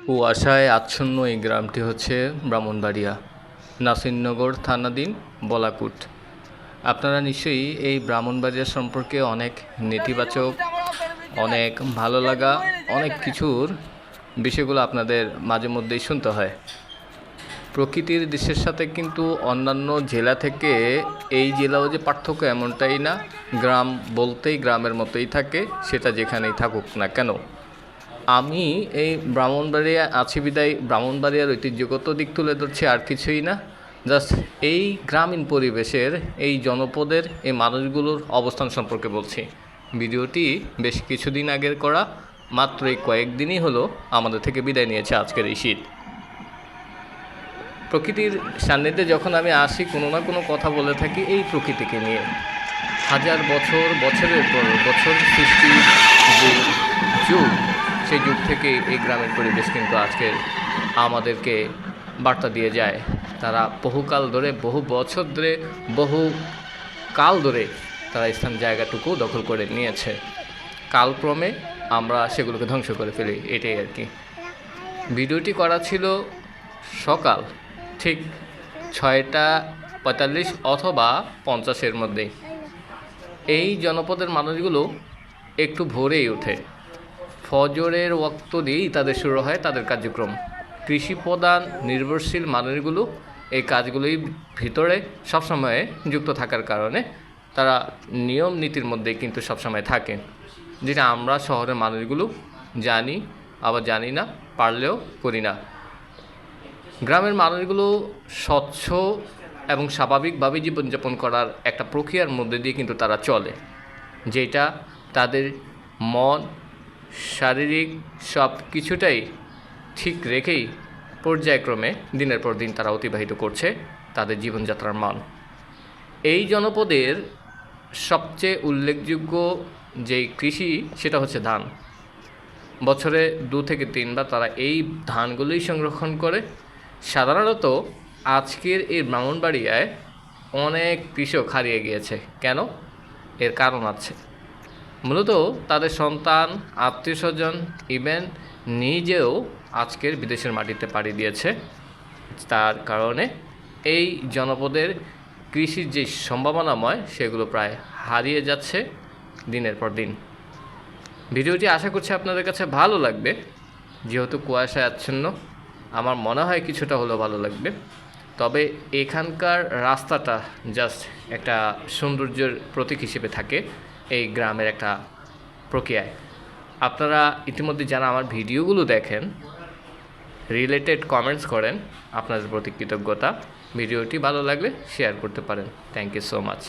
কুয়াশায় আচ্ছন্ন এই গ্রামটি হচ্ছে ব্রাহ্মণবাড়িয়া, নাসিরনগর থানাধীন বলাকুট। আপনারা নিশ্চয়ই এই ব্রাহ্মণবাড়িয়া সম্পর্কে অনেক নেতিবাচক, অনেক ভালো লাগা, অনেক কিছুর বিষয়গুলো আপনাদের মাঝে মধ্যেই শুনতে হয়। প্রকৃতির দৃশ্যের সাথে কিন্তু অন্যান্য জেলা থেকে এই জেলাও যে পার্থক্য এমনটাই না। গ্রাম বলতেই গ্রামের মতোই থাকে, সেটা যেখানেই থাকুক না কেন। আমি এই ব্রাহ্মণবাড়িয়া আছি বিদায় ব্রাহ্মণবাড়িয়ার ঐতিহ্যগত দিক তুলে ধরছি, আর কিছুই না। জাস্ট এই গ্রামীণ পরিবেশের, এই জনপদের এই মানুষগুলোর অবস্থান সম্পর্কে বলছি। ভিডিওটি বেশ কিছুদিন আগের করা, মাত্র এই কয়েকদিনই হলো আমাদের থেকে বিদায় নিয়েছে আজকের এই শীত। প্রকৃতির সান্নিধ্যে যখন আমি আসি, কোনো না কোনো কথা বলে থাকি এই প্রকৃতিকে নিয়ে। হাজার বছর, বছরের পর বছর সৃষ্টি যে যুগ, সেই যুগ থেকে এই গ্রামের পরিবেশ কিন্তু আজকে আমাদেরকে বার্তা দিয়ে যায়। তারা বহুকাল ধরে, বহু বছর ধরে, বহু কাল ধরে তারা স্থান জায়গাটুকু দখল করে নিয়েছে। কালক্রমে আমরা সেগুলোকে ধ্বংস করে ফেলি, এটাই আর কি। ভিডিওটি করা ছিল সকাল ঠিক 6:45 অথবা 50-এর মধ্যেই। এই জনপদের মানুষগুলো একটু ভোরেই ওঠে, ফজরের ওয়াক্ত দিয়েই তাদের শুরু হয় তাদের কার্যক্রম। কৃষি প্রধান নির্ভরশীল মানুষগুলো এই কাজগুলোই ভিতরে সবসময় যুক্ত থাকার কারণে তারা নিয়ম নীতির মধ্যে কিন্তু সবসময় থাকে, যেটা আমরা শহরের মানুষগুলো জানি, আবার জানি না, পারলেও করি না। গ্রামের মানুষগুলো স্বচ্ছ এবং স্বাভাবিকভাবে জীবনযাপন করার একটা প্রক্রিয়ার মধ্যে দিয়ে কিন্তু তারা চলে, যেটা তাদের মন, শারীরিক সব কিছুটাই ঠিক রেখেই পর্যায়ক্রমে দিনের পর দিন তারা অতিবাহিত করছে তাদের জীবনযাত্রার মান। এই জনপদের সবচেয়ে উল্লেখযোগ্য যেই কৃষি, সেটা হচ্ছে ধান। বছরে 2 থেকে 3 বার তারা এই ধানগুলোই সংরক্ষণ করে। সাধারণত আজকের এই ব্রাহ্মণবাড়িয়ায় অনেক কৃষক হারিয়ে গিয়েছে। কেন? এর কারণ আছে। মূলত তাদের সন্তান, আত্মীয়স্বজন, ইভেন নিজেও আজকের বিদেশের মাটিতে পাড়ি দিয়েছে। তার কারণে এই জনপদের কৃষির যে সম্ভাবনাময়, সেগুলো প্রায় হারিয়ে যাচ্ছে দিনের পর দিন। ভিডিওটি আশা করছি আপনাদের কাছে ভালো লাগবে। যেহেতু কুয়াশায় আচ্ছন্ন, আমার মনে হয় কিছুটা হলেও ভালো লাগবে। তবে এখানকার রাস্তাটা জাস্ট একটা সৌন্দর্যের প্রতীক হিসেবে থাকে এই গ্রামের একটা প্রক্রিয়ায়। আপনারা ইতিমধ্যে যারা আমার ভিডিওগুলো দেখেন, রিলেটেড কমেন্টস করেন, আপনাদের প্রতি কৃতজ্ঞতা। ভিডিওটি ভালো লাগলে শেয়ার করতে পারেন। Thank you so much.